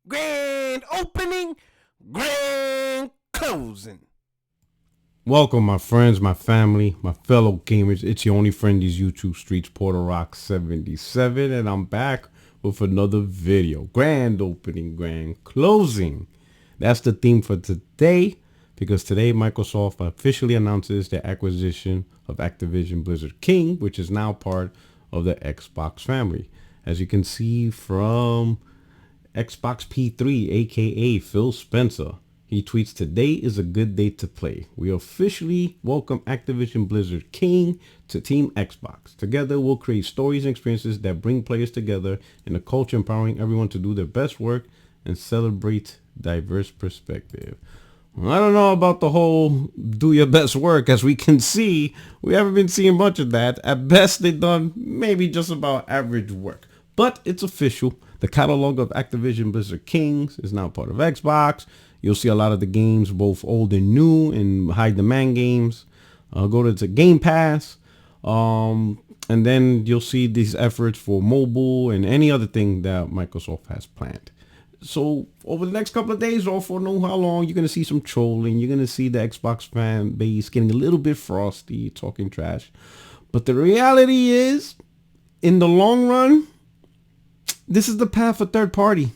Grand opening, grand closing. Welcome, my friends, my family, my fellow gamers. It's your only friend, these YouTube streets, Porter77, and I'm back with another video. Grand opening, grand closing. That's the theme for today, because today Microsoft officially announces their acquisition of Activision Blizzard King, which is now part of the Xbox family. As you can see from Xbox P3, aka Phil Spencer, he tweets, "Today is a good day to play. We officially welcome Activision Blizzard King to Team Xbox. Together we'll create stories and experiences that bring players together in a culture empowering everyone to do their best work and celebrate diverse perspective." I don't know about the whole do your best work. As we can see, we haven't been seeing much of that. At best, they've done maybe just about average work. But it's official. The catalog of Activision Blizzard Kings is now part of Xbox. You'll see a lot of the games, both old and new, and high demand games. Go to Game Pass. And then you'll see these efforts for mobile and any other thing that Microsoft has planned. So over the next couple of days, or for no how long, you're going to see some trolling. You're going to see the Xbox fan base getting a little bit frosty, talking trash. But the reality is, in the long run, this is the path for third party.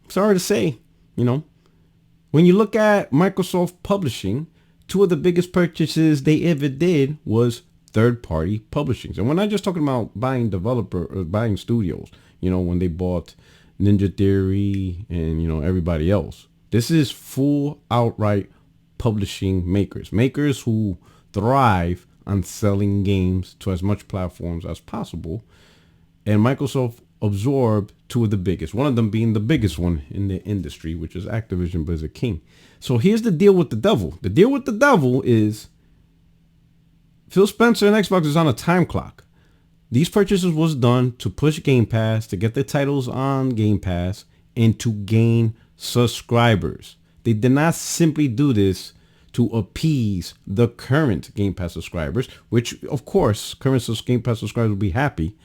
Sorry to say, when you look at Microsoft publishing, two of the biggest purchases they ever did was third party publishings. And we're not just talking about buying developer or buying studios, when they bought Ninja Theory and, everybody else. This is full outright publishing makers who thrive on selling games to as much platforms as possible. And Microsoft absorbed two of the biggest, one of them being the biggest one in the industry, which is Activision Blizzard King. So here's the deal with the devil. The deal with the devil is Phil Spencer and Xbox is on a time clock. These purchases was done to push Game Pass, to get the titles on Game Pass, and to gain subscribers. They did not simply do this to appease the current Game Pass subscribers, which of course current Game Pass subscribers will be happy.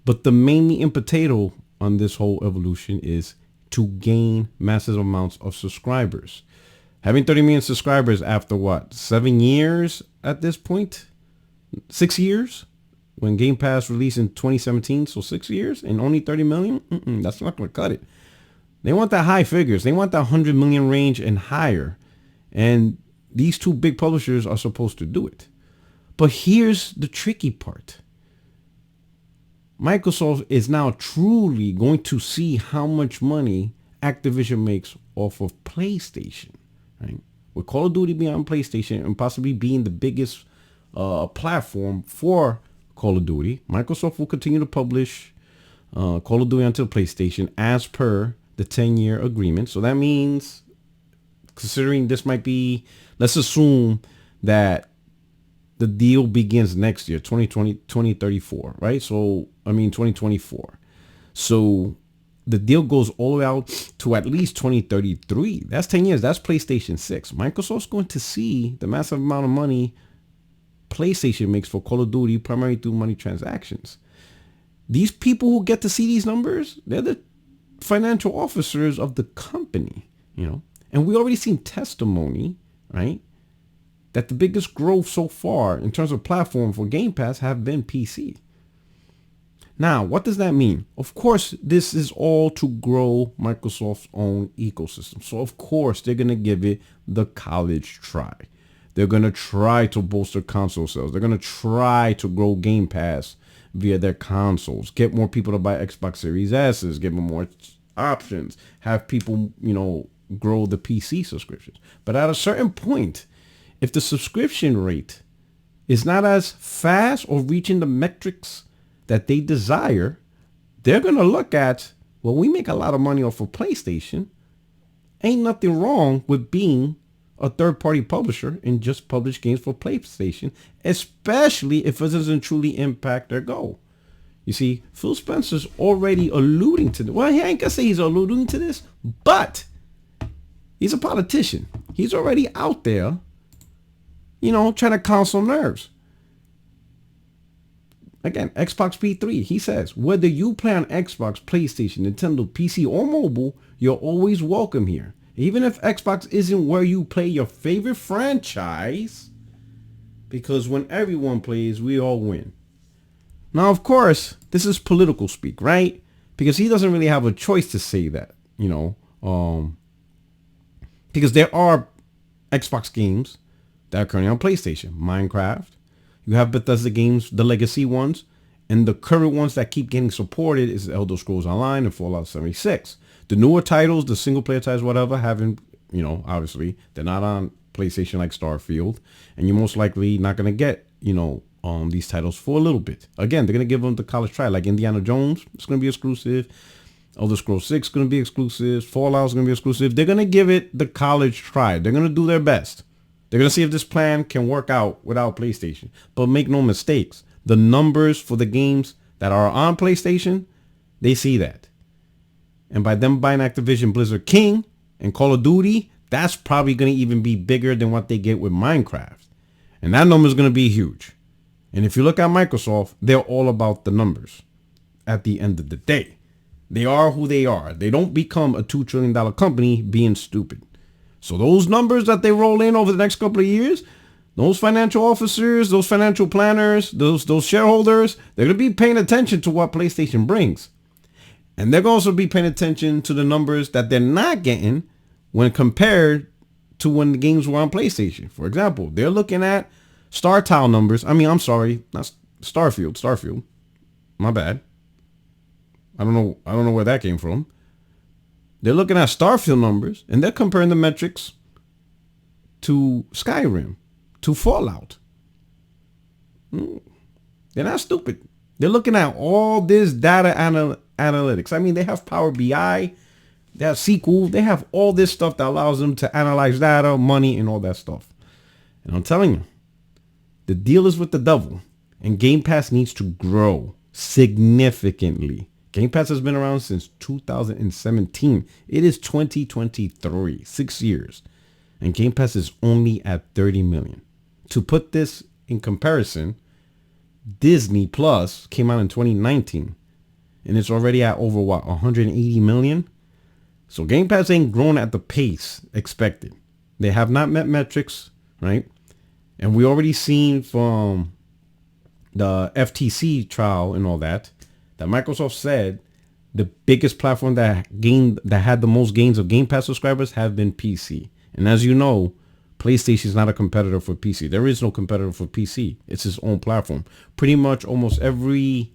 But the main meat and potato on this whole evolution is to gain massive amounts of subscribers. Having 30 million subscribers after what, 7 years at this point? 6 years? When Game Pass released in 2017, so 6 years and only 30 million? That's not going to cut it. They want that high figures. They want that 100 million range and higher. And these two big publishers are supposed to do it. But here's the tricky part. Microsoft is now truly going to see how much money Activision makes off of PlayStation, right? With Call of Duty being on PlayStation and possibly being the biggest platform for Call of Duty, Microsoft will continue to publish Call of Duty onto PlayStation as per the 10-year agreement. So that means, considering this might be, let's assume that the deal begins next year, 2034, right? 2024. So the deal goes all the way out to at least 2033. That's 10 years. That's PlayStation 6. Microsoft's going to see the massive amount of money PlayStation makes for Call of Duty, primarily through money transactions. These people who get to see these numbers, they're the financial officers of the company, And we already seen testimony, right, that the biggest growth so far in terms of platform for Game Pass have been PC. Now, what does that mean? Of course, this is all to grow Microsoft's own ecosystem. So, of course, they're going to give it the college try. They're going to try to bolster console sales. They're going to try to grow Game Pass via their consoles, get more people to buy Xbox Series S's, give them more options, have people, grow the PC subscriptions. But at a certain point, if the subscription rate is not as fast or reaching the metrics that they desire, they're going to look at, well, we make a lot of money off of PlayStation. Ain't nothing wrong with being a third-party publisher and just publish games for PlayStation, especially if it doesn't truly impact their goal. You see, Phil Spencer's already alluding to this. Well, he ain't going to say he's alluding to this, but he's a politician. He's already out there, trying to calm some nerves. Again, Xbox P3, he says, whether you play on Xbox, PlayStation, Nintendo, PC, or mobile, you're always welcome here. Even if Xbox isn't where you play your favorite franchise, because when everyone plays, we all win. Now, of course, this is political speak, right? Because he doesn't really have a choice to say that, because there are Xbox games that are currently on PlayStation. Minecraft. You have Bethesda games, the legacy ones, and the current ones that keep getting supported is Elder Scrolls Online and Fallout 76. The newer titles, the single player titles, whatever, haven't, obviously, they're not on PlayStation like Starfield, and you're most likely not going to get, these titles for a little bit. Again, they're going to give them the college try, like Indiana Jones, it's going to be exclusive. Elder Scrolls 6 is going to be exclusive. Fallout is going to be exclusive. They're going to give it the college try. They're going to do their best. They're going to see if this plan can work out without PlayStation. But make no mistakes. The numbers for the games that are on PlayStation, they see that. And by them buying Activision Blizzard King and Call of Duty, that's probably going to even be bigger than what they get with Minecraft. And that number is going to be huge. And if you look at Microsoft, they're all about the numbers at the end of the day. They are who they are. They don't become a $2 trillion company being stupid. So those numbers that they roll in over the next couple of years, those financial officers, those financial planners, those shareholders, they're going to be paying attention to what PlayStation brings. And they're going to also be paying attention to the numbers that they're not getting when compared to when the games were on PlayStation. For example, they're looking at Star Tile numbers. Not Starfield. My bad. I don't know where that came from. They're looking at Starfield numbers and they're comparing the metrics to Skyrim, to Fallout. They're not stupid. They're looking at all this data analytics. They have Power BI, they have SQL, they have all this stuff that allows them to analyze data, money, and all that stuff. And I'm telling you, the deal is with the devil, and Game Pass needs to grow significantly. Game Pass has been around since 2017. It is 2023, 6 years. And Game Pass is only at 30 million. To put this in comparison, Disney Plus came out in 2019. And it's already at over 180 million? So Game Pass ain't grown at the pace expected. They have not met metrics, right? And we already seen from the FTC trial and all that Microsoft said the biggest platform that had the most gains of Game Pass subscribers have been PC. And as you know, PlayStation is not a competitor for PC. There is no competitor for PC. It's its own platform. Pretty much almost every,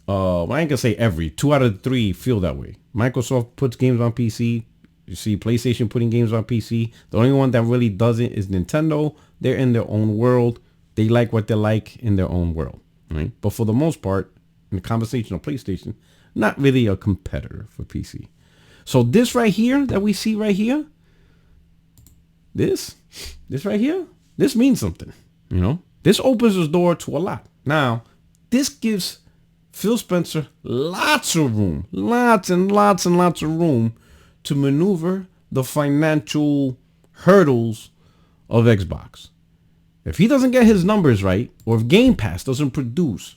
I ain't gonna say every, 2 out of 3 feel that way. Microsoft puts games on PC. You see PlayStation putting games on PC. The only one that really doesn't is Nintendo. They're in their own world. They like what they like in their own world, right? But for the most part, in the conversation of PlayStation, not really a competitor for PC. So this right here that we see right here, this right here, this means something, This opens the door to a lot. Now, this gives Phil Spencer lots of room, lots and lots of room to maneuver the financial hurdles of Xbox. If he doesn't get his numbers right, or if Game Pass doesn't produce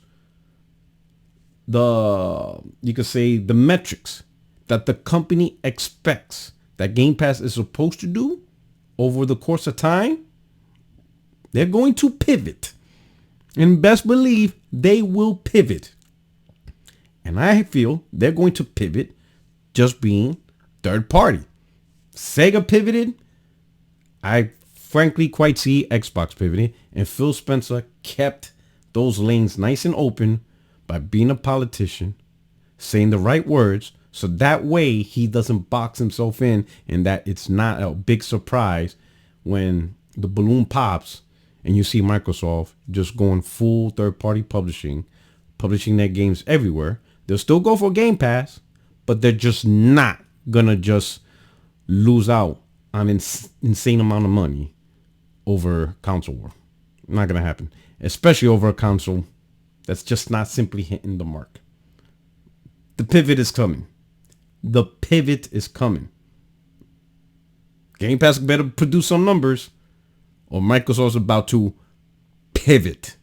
the metrics that the company expects that Game Pass is supposed to do over the course of time, they're going to pivot. And best believe they will pivot. And I feel they're going to pivot just being third party. Sega pivoted. I frankly quite see Xbox pivoting. And Phil Spencer kept those lanes nice and open by being a politician, saying the right words, so that way he doesn't box himself in and that it's not a big surprise when the balloon pops and you see Microsoft just going full third-party publishing their games everywhere. They'll still go for Game Pass, but they're just not going to just lose out on an insane amount of money over console war. Not going to happen, especially over a console that's just not simply hitting the mark. The pivot is coming. The pivot is coming. Game Pass better produce some numbers or Microsoft's about to pivot.